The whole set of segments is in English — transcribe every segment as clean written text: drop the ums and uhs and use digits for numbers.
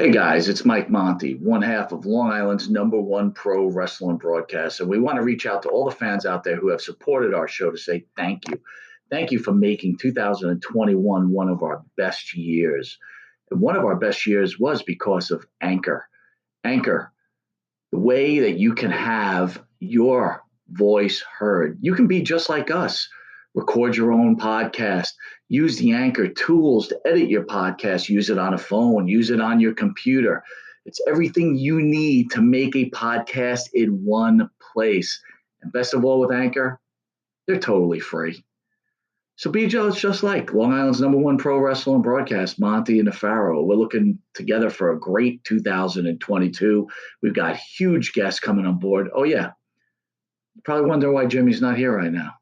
Hey guys, it's Mike Monty, one half of Long Island's #1 pro wrestling broadcast. And we want to reach out to all the fans out there who have supported our show to say thank you. Thank you for making 2021 one of our best years. And one of our best years was because of Anchor. Anchor, the way that you can have your voice heard. You can be just like us. Record your own podcast. Use the Anchor tools to edit your podcast. Use it on a phone. Use it on your computer. It's everything you need to make a podcast in one place. And best of all with Anchor, they're totally free. So be just like Long Island's #1 pro wrestling broadcast, Monty and the Pharaoh. We're looking together for a great 2022. We've got huge guests coming on board. Oh, yeah. You probably wonder why Jimmy's not here right now.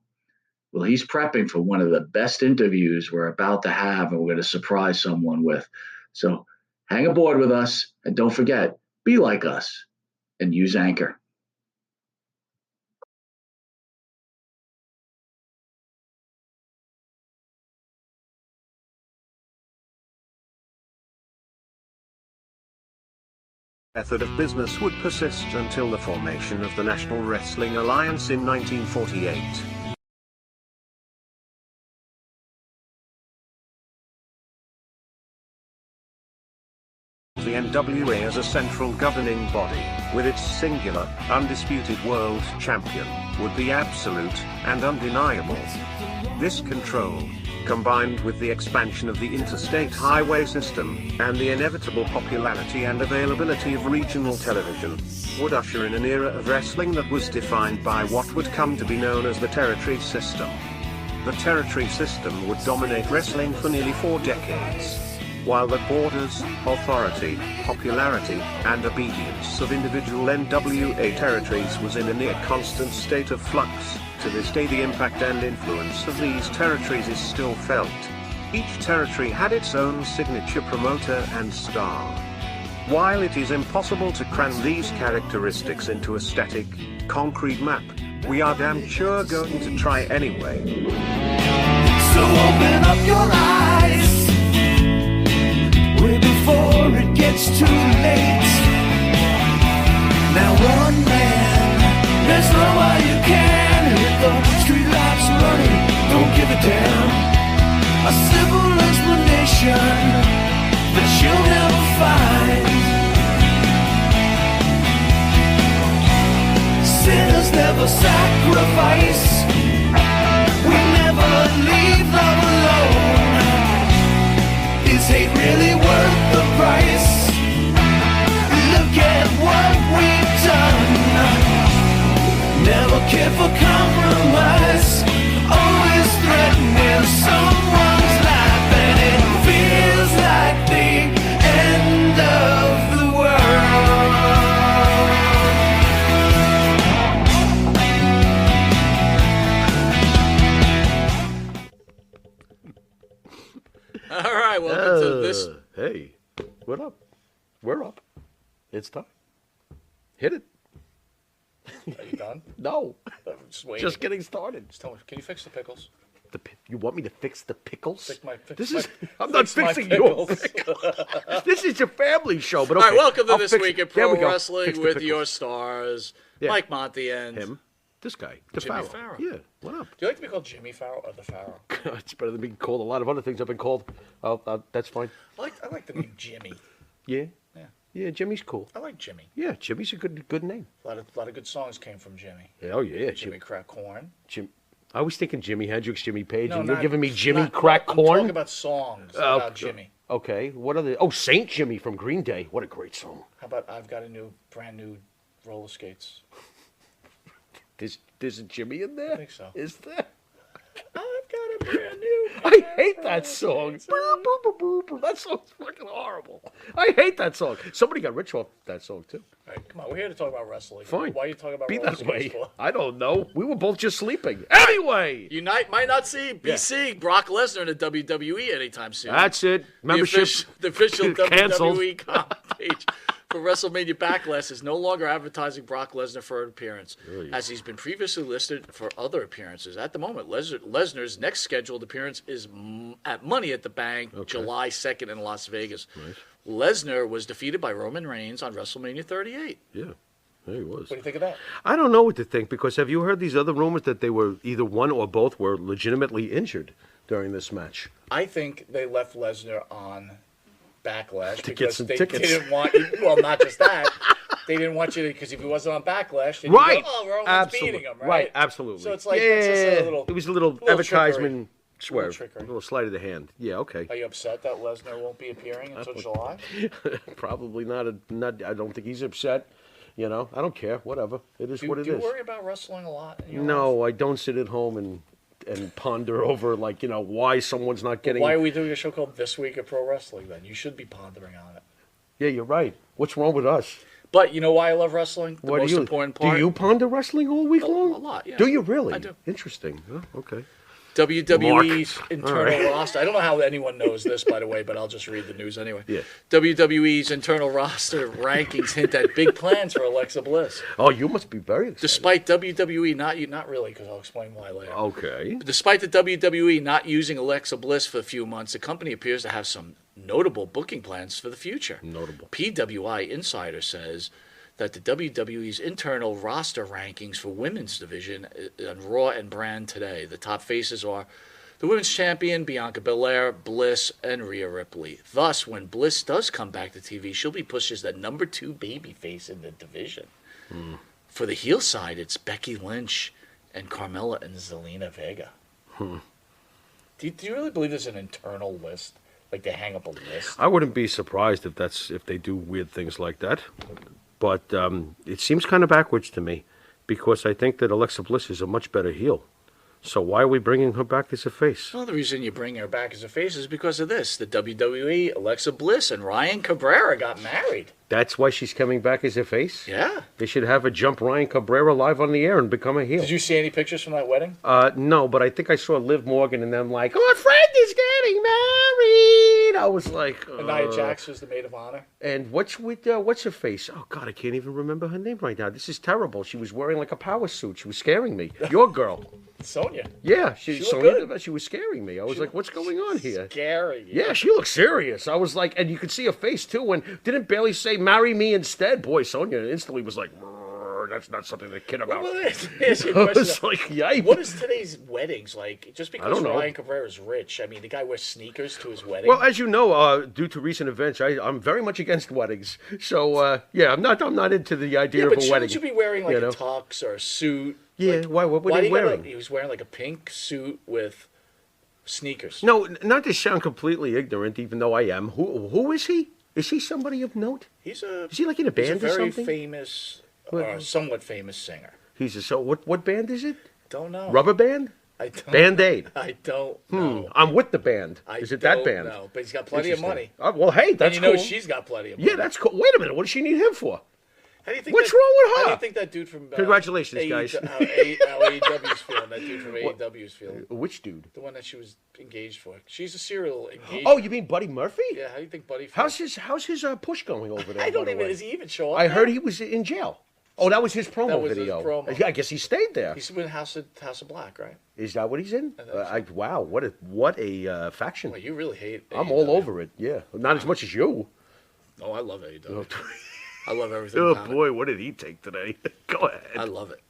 Well, he's prepping for one of the best interviews we're about to have, and we're going to surprise someone with. So hang aboard with us, and don't forget, be like us and use Anchor. Method of business would persist until the formation of the National Wrestling Alliance in 1948. The NWA as a central governing body, with its singular, undisputed world champion, would be absolute and undeniable. This control, combined with the expansion of the interstate highway system, and the inevitable popularity and availability of regional television, would usher in an era of wrestling that was defined by what would come to be known as the territory system. The territory system would dominate wrestling for nearly 4 decades. While the borders, authority, popularity, and obedience of individual NWA territories was in a near constant state of flux, to this day the impact and influence of these territories is still felt. Each territory had its own signature promoter and star. While it is impossible to cram these characteristics into a static, concrete map, we are damn sure going to try anyway. So open up your eyes way before it gets too late. Now one man, there's no way you can hit the streetlights running, don't give a damn. A simple explanation that you'll never find. Sinners never sacrifice, we never leave love alone. Is hate really worth the price? Look at what we've done. Never care for compromise. Always threatening someone's life, and it feels like the end of the All right, welcome to this. Hey, what up? We're up. It's time. Hit it. Are you done? No, I'm just waiting. just getting started. Just tell me, can you fix the pickles? You want me to fix the pickles? Fix I'm not my fixing your pickles. pickles. This is your family show, but okay. All right, welcome to I'll This fix Week it. in There Pro we go. Wrestling Fix the with pickles. your stars, Yeah. Mike Monty and Him, this guy, the Jimmy Pharaoh. Farrow. Yeah, what up? Do you like to be called Jimmy Farrow or the Pharaoh? It's better than being called a lot of other things I've been called. That's fine. I like the name Jimmy. Yeah, Yeah, yeah. Jimmy's cool. I like Jimmy. Yeah, Jimmy's a good name. A lot of good songs came from Jimmy. Oh yeah, Jimmy Crack Corn. I was thinking Jimi Hendrix, Jimmy Page, and you're not- giving me Jimmy not- Crack I'm Corn. talking about songs about Jimmy. Okay, what are the? Oh, Saint Jimmy from Green Day. What a great song. How about I've got a brand new roller skates? There's a Jimmy in there? I think so. Is there? I've got a brand new. I hate that song. That song's fucking horrible. I hate that song. Somebody got rich off that song too. All right, come on, we're here to talk about wrestling. Fine. Why are you talking about Be roller that skates way. for? I don't know. We were both just sleeping. Anyway, You might not be seeing Brock Lesnar in the WWE anytime soon. that's it. Membership the official canceled. WWE comp page. for WrestleMania Backlash is no longer advertising Brock Lesnar for an appearance, as he's been previously listed for other appearances. At the moment, Lesnar's next scheduled appearance is at Money at the Bank, July 2nd in Las Vegas. Right. Lesnar was defeated by Roman Reigns on WrestleMania 38. Yeah. There he was. What do you think of that? I don't know what to think, because have you heard these other rumors that they were either one or both were legitimately injured during this match? I think they left Lesnar on Backlash to get some they tickets. Didn't want, well, not just that. They didn't want you to, because if he wasn't on Backlash, then right. you go, oh, Roman's beating him, right? Right, absolutely. So it's like, it's just a little, it was a little advertisement swerve. A little sleight of the hand. Yeah, okay. Are you upset that Lesnar won't be appearing until July? Probably not. I don't think he's upset. You know, I don't care. Whatever. It is what it is. Do you worry about wrestling a lot in your No, life? I don't sit at home and ponder over, like, you know, why someone's not getting... Why are we doing a show called This Week of Pro Wrestling, then? You should be pondering on it. Yeah, you're right. What's wrong with us? But you know why I love wrestling? The most important part? Do you ponder wrestling all week long? A lot, yeah. Do you really? I do. Interesting. Oh, okay. WWE's internal roster. I don't know how anyone knows this, by the way, but I'll just read the news anyway. Yeah. WWE's internal roster rankings hint at big plans for Alexa Bliss. Oh, you must be very excited. Despite WWE not really, because I'll explain why later. Okay. Despite the WWE not using Alexa Bliss for a few months, the company appears to have some notable booking plans for the future. Notable. PWI Insider says that the WWE's internal roster rankings for women's division on Raw and Brand today. The top faces are the women's champion, Bianca Belair, Bliss, and Rhea Ripley. Thus, when Bliss does come back to TV, she'll be pushed as the number 2 babyface in the division. For the heel side, it's Becky Lynch and Carmella and Zelina Vega. Do you really believe there's an internal list? Like they hang up a list? I wouldn't be surprised if they do weird things like that. But it seems kind of backwards to me, because I think that Alexa Bliss is a much better heel. So why are we bringing her back as a face? Well, the reason you bring her back as a face is because of this. The WWE, Alexa Bliss, and Ryan Cabrera got married. That's why she's coming back as a face? Yeah. They should have her jump Ryan Cabrera live on the air and become a heel. Did you see any pictures from that wedding? No, but I think I saw Liv Morgan and them like, oh, Fred is getting married. I was like... And Nia Jax was the maid of honor. And what's her face? Oh, God, I can't even remember her name right now. This is terrible. She was wearing like a power suit. She was scaring me. Your girl. Sonya. Yeah, she was scaring me. I was like, what's going on here? Scary. Yeah, she looked serious. I was like, and you could see her face too. And didn't Bailey say, marry me instead? Boy, Sonya instantly was like, that's not something to kid about. Well, I was like, yikes. What is today's weddings like? Just because I don't know. Ryan Cabrera's rich, I mean, the guy wears sneakers to his wedding. Well, as you know, due to recent events, I'm very much against weddings. So, yeah, I'm not into the idea of a wedding. Shouldn't you be wearing like a tux or a suit? Yeah, like, why? What are you wearing? He was wearing like a pink suit with sneakers. No, not to sound completely ignorant, even though I am. Who is he? Is he somebody of note? Is he like in a band or something? He's a very famous, somewhat famous singer. What band is it? Don't know. Rubber Band? I don't. Band-Aid. I don't know. I'm with the band. Is it that band? No, but he's got plenty of money. Well, hey, that's and you know cool. she's got plenty of money. Yeah, that's cool. Wait a minute. What does she need him for? How do you think What's wrong with her? How do you think that dude from Congratulations, guys. How AEW's feeling? That dude from AEW's feeling. Which dude? The one that she was engaged for. She's a serial engagement. Oh, you mean Buddy Murphy? Yeah. How do you think Buddy feels? How's his push going over there? I don't even. Does he even show up? I heard he was in jail. Oh, that was his promo that was video. His promo. Yeah, I guess he stayed there. He's in House of Black, right? Is that what he's in? Wow, what a faction. Well, you really hate AEW. I'm all over it. Yeah, not as much as you. Oh, I love AEW. I love everything. Oh about boy, what did he take today? Go ahead. I love it.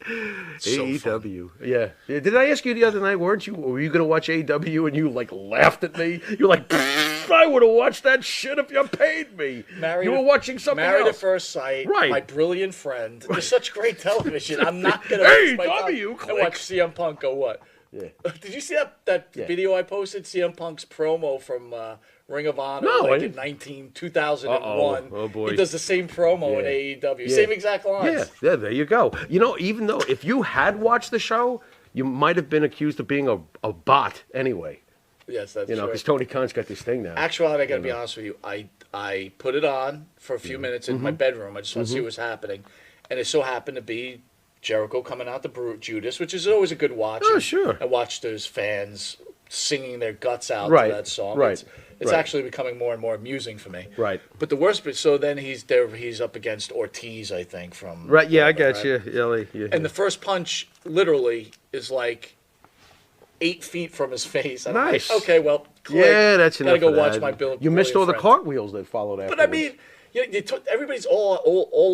It's AEW. So yeah. Did I ask you the other night? Were you going to watch AEW and you like laughed at me? You're like, I would have watched that shit if you paid me. You were watching something else. Married at First Sight. Right. My Brilliant Friend. There's such great television. I'm not gonna AEW. And watch CM Punk go what? Yeah. Did you see that video I posted? CM Punk's promo from Ring of Honor, in 2001. Oh boy, he does the same promo in AEW, same exact lines. Yeah, there you go. You know, even though if you had watched the show, you might have been accused of being a bot anyway. Yes, that's true. Because Tony Khan's got this thing now. Actually, I got to be honest with you. I put it on for a few minutes in my bedroom. I just want to see what's happening, and it so happened to be Jericho coming out the Judas, which is always a good watch. Oh, sure. I watched those fans singing their guts out to that song. Right. It's Right. actually becoming more and more amusing for me. Right. But the worst bit, so then he's there. He's up against Ortiz, I think, from Right. Yeah, I whatever, got right? you. Yeah. And the first punch literally is like 8 feet from his face. And Nice. I'm like, okay, well, click. Yeah, that's enough. Gotta go of watch that. my Bill. You missed all the friends. cartwheels that followed after. But I mean, you took, everybody's all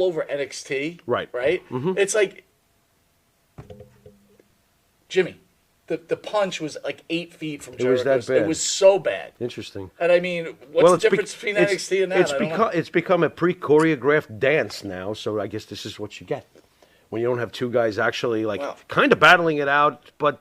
over NXT. Right. Right. Mhm. It's like Jimmy. The punch was like 8 feet from Jericho. was that bad. It was so bad. Interesting. And I mean, what's the difference between NXT and that? It's become a pre-choreographed dance now, so I guess this is what you get. When you don't have two guys actually kind of battling it out, but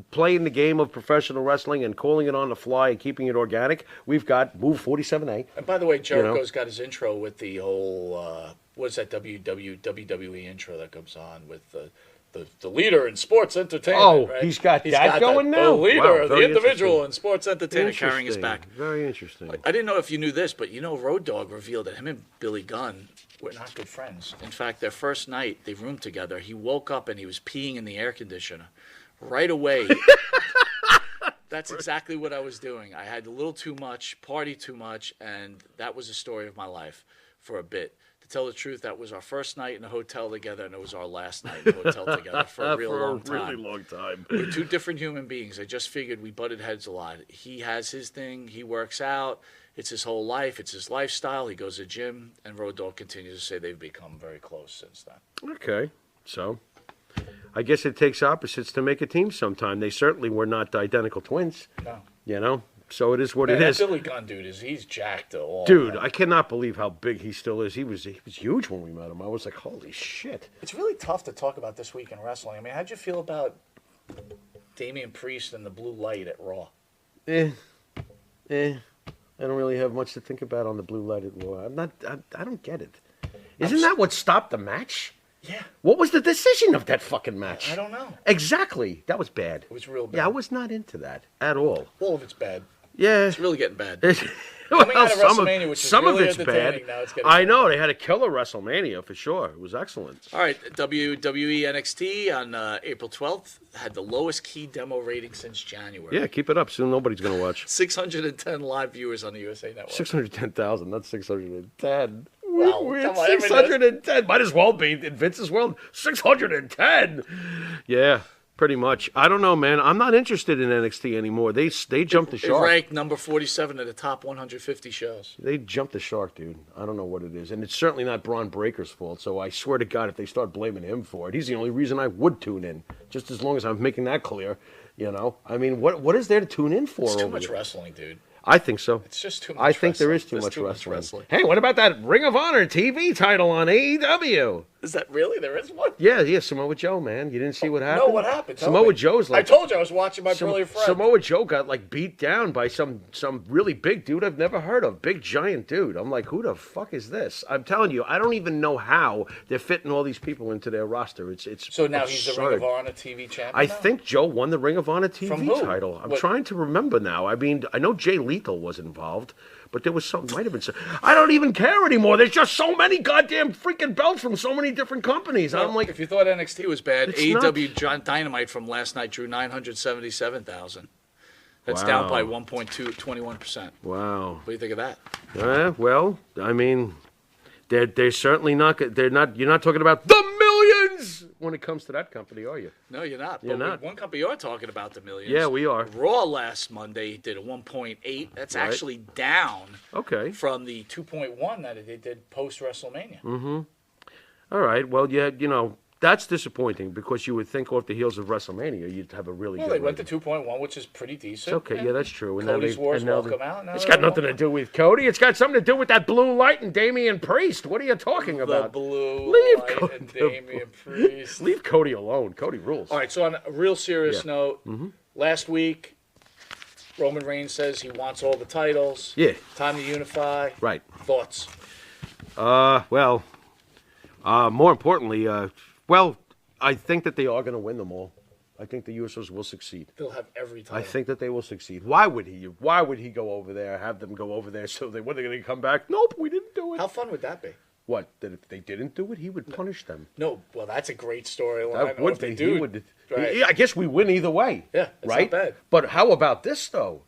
playing the game of professional wrestling and calling it on the fly and keeping it organic. We've got Move 47A. And by the way, Jericho's got his intro with the whole what's that WWE intro that comes on with the leader in sports entertainment. Oh, right? he's got that going now? The leader, Wow, the very individual interesting. in sports entertainment carrying his back. Very interesting. I didn't know if you knew this, but Road Dogg revealed that him and Billy Gunn were not good friends. In fact, their first night, they roomed together. He woke up and he was peeing in the air conditioner. Right away. That's exactly what I was doing. I had a little too much, party too much, and that was the story of my life for a bit. To tell the truth, that was our first night in a hotel together, and it was our last night in a hotel together for a real long time. really long time. We're two different human beings. I just figured we butted heads a lot. He has his thing. He works out. It's his whole life. It's his lifestyle. He goes to the gym, and Road Dogg continues to say they've become very close since then. Okay, so I guess it takes opposites to make a team sometime. They certainly were not identical twins, No. So it is what Man, it is. that Billy Gunn dude he's jacked at all. Dude, man. I cannot believe how big he still is. He was huge when we met him. I was like, holy shit. It's really tough to talk about this week in wrestling. I mean, how'd you feel about Damian Priest and the blue light at Raw? I don't really have much to think about on the blue light at Raw. I don't get it. Isn't that what stopped the match? Yeah. What was the decision of that fucking match? I don't know. Exactly. That was bad. It was real bad. Yeah, I was not into that at all. All of it's bad. Yeah. It's really getting bad. Coming out of WrestleMania, which is some really of it's bad. entertaining, now it's getting I bad. know. They had a killer WrestleMania for sure. It was excellent. All right, WWE NXT on April 12th had the lowest key demo rating since January. Yeah, keep it up. Soon nobody's going to watch. 610 live viewers on the USA Network. 610,000, not 610. Wow, We're come at on, 610. Might as well be in Vince's world. 610. Yeah, pretty much. I don't know, man. I'm not interested in NXT anymore. They jumped the It shark. ranked number 47 of the top 150 shows. They jumped the shark, dude. I don't know what it is. And it's certainly not Braun Breaker's fault. So I swear to God, if they start blaming him for it, he's the only reason I would tune in. Just as long as I'm making that clear, I mean, what is there to tune in for? It's too over much there? wresling, dude. I think so. It's just too much I think there wrestling. is too There's much wrestling. wrestling. Hey, what about that Ring of Honor TV title on AEW? Is that really? There is one? Yeah, Samoa Joe, man. You didn't see what happened? No, what happened? Tell Samoa me. Joe's I like... told you I was watching my brilliant friend. Samoa Joe got beat down by some really big dude I've never heard of. Big giant dude. I'm like, who the fuck is this? I'm telling you, I don't even know how they're fitting all these people into their roster. It's So now absurd. he's the Ring of Honor TV champion I now? think Joe won the Ring of Honor TV From who? title. I'm What? trying to remember now. I mean, I know Jay Lethal was involved, but there was might have been some. I don't even care anymore. There's just so many goddamn freaking belts from so many different companies. Well, I'm like, if you thought NXT was bad, It's AEW Dynamite from last night drew 977,000. That's down by Wow. 21%. wow. What do you think of that? Well, I mean, they're certainly not. They're not. You're not talking about the millions when it comes to that company, are you? No, you're not. You're But not. one company you're talking about the millions. Yeah, we are. Raw last Monday did a 1.8. That's Right. actually down Okay. from the 2.1 that they did post WrestleMania. Mm. All right. Well, yeah, that's disappointing because you would think off the heels of WrestleMania you'd have a really Well, good. they went to rating. 2.1, which is pretty decent. It's okay. Yeah, that's true. And now Cody's they- Wars and now welcome they- out. Now It's they're got nothing to do with Cody. It's got something to do with that blue light and Damian Priest. What are you talking The about? blue Leave light Cody- and Damian Priest. Leave Cody alone. Cody rules. All right, so on a real serious Yeah. note, last week, Roman Reigns says he wants all the titles. Yeah. Time to unify. Right. Thoughts? Well, more importantly, I think that they are going to win them all. I think the Usos will succeed. They'll have every title. I think that they will succeed. Why would he? Why would he go over there? Have them go over there so they were they going to come back? Nope, we didn't do it. How fun would that be? What? That if they didn't do it, he would punish them. No, well, that's a great storyline. That Or would if they be. do, He would. right. I guess we win either way. Yeah, it's not right. bad. But how about this though?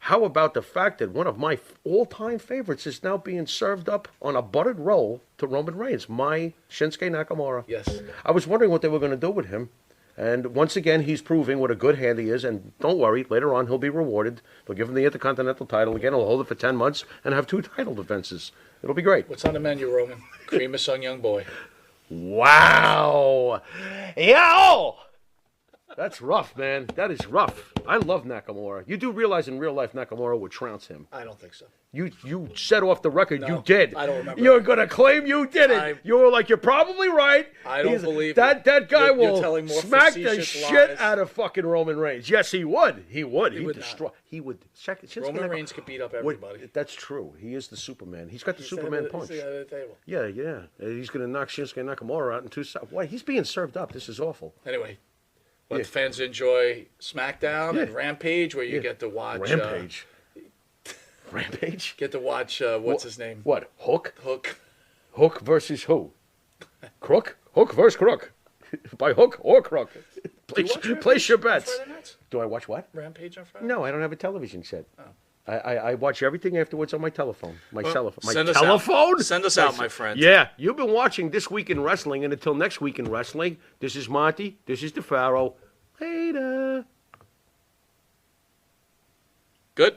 How about the fact that one of my all-time favorites is now being served up on a buttered roll to Roman Reigns, my Shinsuke Nakamura? Yes. I was wondering what they were going to do with him. And once again, he's proving what a good hand he is. And don't worry, later on he'll be rewarded. They'll give him the Intercontinental title again. He'll hold it for 10 months and have 2 title defenses. It'll be great. What's on the menu, Roman? Cream of Sung Young Boy. Wow. Yo! That's rough, man. That is rough. I love Nakamura. You do realize in real life Nakamura would trounce him. I don't think so. You said off the record No, you did. I don't remember. You're going to claim you did it. You were like, you're probably right. I don't believe that. That guy You're will telling more smack the facetious shit lies. out of fucking Roman Reigns. Yes, he would. He would. He'd would destroy. not. He would. Roman Reigns could beat up everybody. That's true. He is the Superman. He's got the Superman punch. He's at the table. Yeah. He's going to knock Shinsuke Nakamura out in 2 seconds. Why? He's being served up. This is awful. Anyway, let the fans enjoy SmackDown Yeah. and Rampage, where you get to watch Rampage. Rampage? Get to watch what's his name? What? Hook? Hook. Hook versus who? Crook? Hook versus Crook. By hook or crook. Place your bets. Friday nights? Do I watch what? Rampage on Friday? No, I don't have a television set. Oh. I watch everything afterwards on my telephone. My telephone. My Send us telephone? out. Send us out, my friend. Yeah, you've been watching This Week in Wrestling, and until next week in wrestling, this is Monty. This is DeFaro. Later. Good.